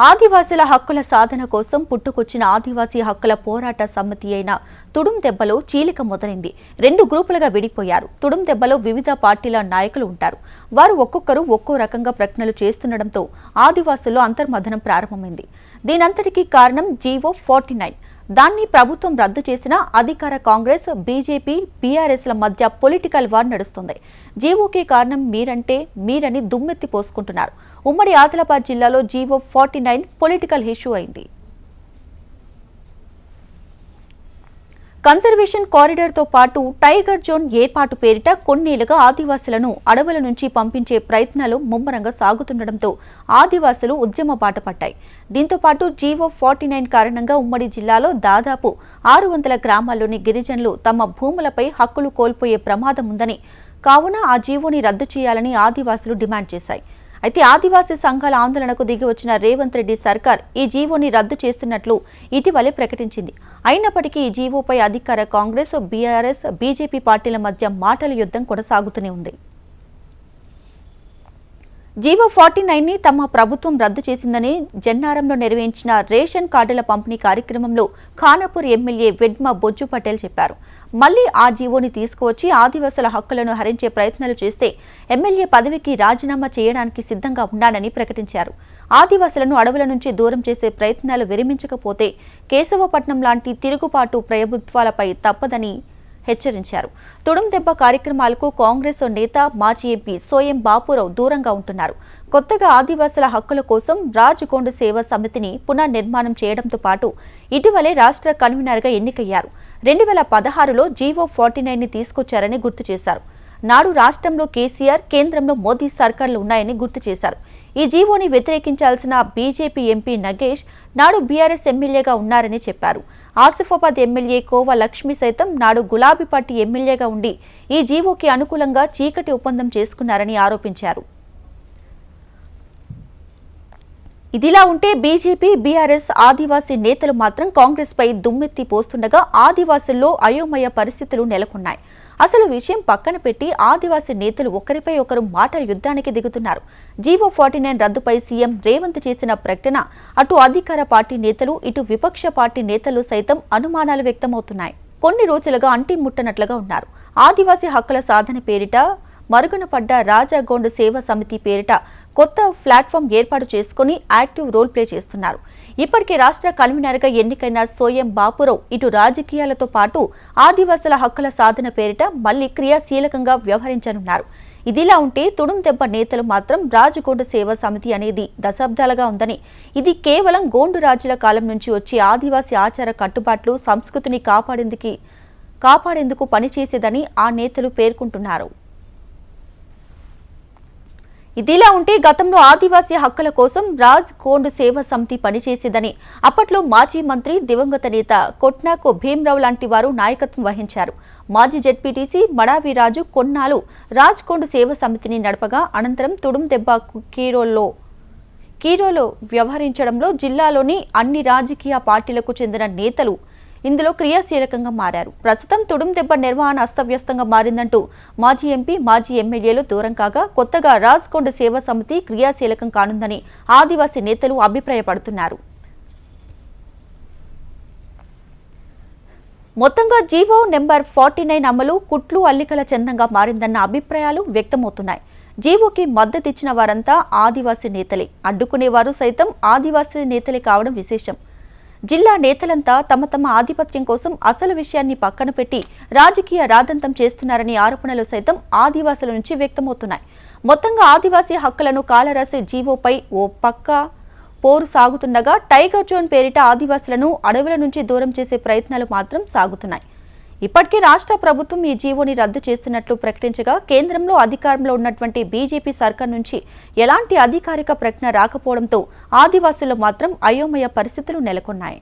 ఆదివాసీల హక్కుల సాధన కోసం పుట్టుకొచ్చిన ఆదివాసీ హక్కుల పోరాట సమితి అయిన తుడుం దెబ్బలో చీలిక మొదలైంది. 2 గ్రూపులుగా విడిపోయారు. తుడుం దెబ్బలో వివిధ పార్టీల నాయకులు ఉంటారు. వారు ఒక్కొక్కరు ఒక్కో రకంగా ప్రకటనలు చేస్తుండటంతో ఆదివాసుల్లో అంతర్మథనం ప్రారంభమైంది. దీనంతటికీ కారణం జీవో 49. దాన్ని ప్రభుత్వం రద్దు చేసిన అధికార కాంగ్రెస్, బీజేపీ, బీఆర్ఎస్ల మధ్య పొలిటికల్ వార్ నడుస్తుంది. జీవోకి కారణం మీరని దుమ్మెత్తి పోసుకుంటున్నారు. ఉమ్మడి ఆదిలాబాద్ జిల్లాలో జీవో 49 పొలిటికల్ ఇష్యూ అయింది. కన్జర్వేషన్ కారిడార్తో పాటు టైగర్ జోన్ ఏర్పాటు పేరిట కొన్నేళ్లుగా ఆదివాసులను అడవుల నుంచి పంపించే ప్రయత్నాలు ముమ్మరంగా సాగుతుండటంతో ఆదివాసులు ఉద్యమ బాట పట్టాయి. దీంతో పాటు జీవో 49 కారణంగా ఉమ్మడి జిల్లాలో దాదాపు 600 గ్రామాల్లోని గిరిజనులు తమ భూములపై హక్కులు కోల్పోయే ప్రమాదం ఉందని, కావున ఆ జీవోని రద్దు చేయాలని ఆదివాసులు డిమాండ్ చేశాయి. అయితే ఆదివాసీ సంఘాల ఆందోళనకు దిగి వచ్చిన రేవంత్ రెడ్డి సర్కార్ ఈ జీవోని రద్దు చేస్తున్నట్లు ఇటీవలే ప్రకటించింది. అయినప్పటికీ ఈ జీవోపై అధికార కాంగ్రెస్, బీఆర్ఎస్, బీజేపీ పార్టీల మధ్య మాటల యుద్ధం కొనసాగుతూనే ఉంది. జీవో 49ని తమ ప్రభుత్వం రద్దు చేసిందని జన్నారంలో నిర్వహించిన రేషన్ కార్డుల పంపిణీ కార్యక్రమంలో ఖానాపూర్ ఎమ్మెల్యే వెడ్మ బొజ్జు పటేల్ చెప్పారు. మళ్లీ ఆ జీవోని తీసుకువచ్చి ఆదివాసుల హక్కులను హరించే ప్రయత్నాలు చేస్తే ఎమ్మెల్యే పదవికి రాజీనామా చేయడానికి సిద్ధంగా ఉన్నానని ప్రకటించారు. ఆదివాసులను అడవుల నుంచి దూరం చేసే ప్రయత్నాలు విరమించకపోతే కేశవపట్నం లాంటి తిరుగుబాటు ప్రభుత్వాలపై తప్పదని హెచ్చరించారు. తుడుం దెబ్బ కార్యక్రమాలకు కాంగ్రెస్ నేత, మాజీ ఎంపీ సోయం బాపురావు దూరంగా ఉంటున్నారు. కొత్తగా ఆదివాసుల హక్కుల కోసం రాజ్ గోండ్ సేవా సమితిని పునర్నిర్మాణం చేయడంతో పాటు ఇటీవలే రాష్ట్ర కన్వీనర్గా ఎన్నికయ్యారు. 2016లో జీవో 49ని తీసుకొచ్చారని గుర్తు చేశారు. నాడు రాష్ట్రంలో కేసీఆర్, కేంద్రంలో మోదీ సర్కార్లు ఉన్నాయని గుర్తు చేశారు. ఈ జీవోని వ్యతిరేకించాల్సిన బీజేపీ ఎంపీ నగేష్ నాడు బీఆర్ఎస్ ఎమ్మెల్యేగా ఉన్నారని చెప్పారు. ఆసిఫాబాద్ ఎమ్మెల్యే కోవ లక్ష్మి సైతం నాడు గులాబీ పార్టీ ఎమ్మెల్యేగా ఉండి ఈ జీవోకి అనుకూలంగా చీకటి ఒప్పందం చేసుకున్నారని ఆరోపించారు. ఇదిలా ఉంటే బీజేపీ, బీఆర్ఎస్ ఆదివాసీ నేతలు మాత్రం కాంగ్రెస్ పై దుమ్మెత్తి పోస్తుండగా ఆదివాసుల్లో అయోమయ పరిస్థితులు నెలకొన్నాయి. అసలు విషయం పక్కన పెట్టి ఆదివాసీ నేతలు ఒకరిపై ఒకరు మాటల యుద్ధానికి దిగుతున్నారు. జీవో 49 రద్దుపై సీఎం రేవంత్ చేసిన ప్రకటన అటు అధికార పార్టీ నేతలు, ఇటు విపక్ష పార్టీ నేతలు సైతం అనుమానాలు వ్యక్తమవుతున్నాయి. కొన్ని రోజులుగా అంటిముట్టనట్లుగా ఉన్నారు. ఆదివాసీ హక్కుల సాధన పేరిట మరుగున పడ్డ రాజగోండ్ సేవా సమితి పేరిట కొత్త ప్లాట్ఫామ్ ఏర్పాటు చేసుకుని యాక్టివ్ రోల్ ప్లే చేస్తున్నారు. ఇప్పటికే రాష్ట్ర కన్వీనర్గా ఎన్నికైన సోయం బాపురావు ఇటు రాజకీయాలతో పాటు ఆదివాసుల హక్కుల సాధన పేరిట మళ్లీ క్రియాశీలకంగా వ్యవహరించనున్నారు. ఇదిలా ఉంటే తుడుం దెబ్బ నేతలు మాత్రం రాజగోండ్ సేవా సమితి అనేది దశాబ్దాలుగా ఉందని, ఇది కేవలం గోండు రాజుల కాలం నుంచి వచ్చే ఆదివాసీ ఆచార కట్టుబాట్లు, సంస్కృతిని కాపాడేందుకు పనిచేసేదని ఆ నేతలు పేర్కొంటున్నారు. ఇదిలా ఉంటే గతంలో ఆదివాసీ హక్కుల కోసం రాజ్ గోండ్ సేవా సమితి పనిచేసేదని, అప్పట్లో మాజీ మంత్రి, దివంగత నేత కొట్నాకు భీమరావు లాంటి వారు నాయకత్వం వహించారు. మాజీ జెడ్పీటీసీ మడావి రాజు కొన్నాళ్ళు రాజ్ గోండ్ సేవా సమితిని నడపగా అనంతరం తుడుం దెబ్బ కీరోలో వ్యవహరించడంలో జిల్లాలోని అన్ని రాజకీయ పార్టీలకు చెందిన నేతలు ఇందులో క్రియాశీలకంగా మారారు. ప్రస్తుతం తుడుం దెబ్బ నిర్వహణ అస్తవ్యస్తంగా మారిందంటూ మాజీ ఎంపీ, మాజీ ఎమ్మెల్యేలు దూరం కాగా కొత్తగా రాజ్ గోండ్ సేవా సమితి క్రియాశీలకం కానుందని ఆదివాసీ నేతలు అభిప్రాయపడుతున్నారు. మొత్తంగా జీవో నెంబర్ 49 అమలు కుట్లు అల్లికల చందంగా మారిందన్న అభిప్రాయాలు వ్యక్తమవుతున్నాయి. జీవోకి మద్దతిచ్చిన వారంతా ఆదివాసీ నేతలే, అడ్డుకునేవారు సైతం ఆదివాసీ నేతలే కావడం విశేషం. జిల్లా నేతలంతా తమ ఆధిపత్యం కోసం అసలు విషయాన్ని పక్కన పెట్టి రాజకీయ రాదంతం చేస్తున్నారని ఆరోపణలు సైతం ఆదివాసుల నుంచి వ్యక్తమవుతున్నాయి. మొత్తంగా ఆదివాసీ హక్కులను కాలరాసే జీవోపై ఓ పక్క పోరు సాగుతుండగా టైగర్ జోన్ పేరిట ఆదివాసులను అడవుల నుంచి దూరం చేసే ప్రయత్నాలు మాత్రం సాగుతున్నాయి. ఇప్పటికే రాష్ట్ర ప్రభుత్వం ఈ జీవోని రద్దు చేస్తున్నట్లు ప్రకటించగా కేంద్రంలో అధికారంలో ఉన్నటువంటి బీజేపీ సర్కార్ నుంచి ఎలాంటి అధికారిక ప్రకటన రాకపోవడంతో ఆదివాసుల్లో మాత్రం అయోమయ పరిస్థితులు నెలకొన్నాయి.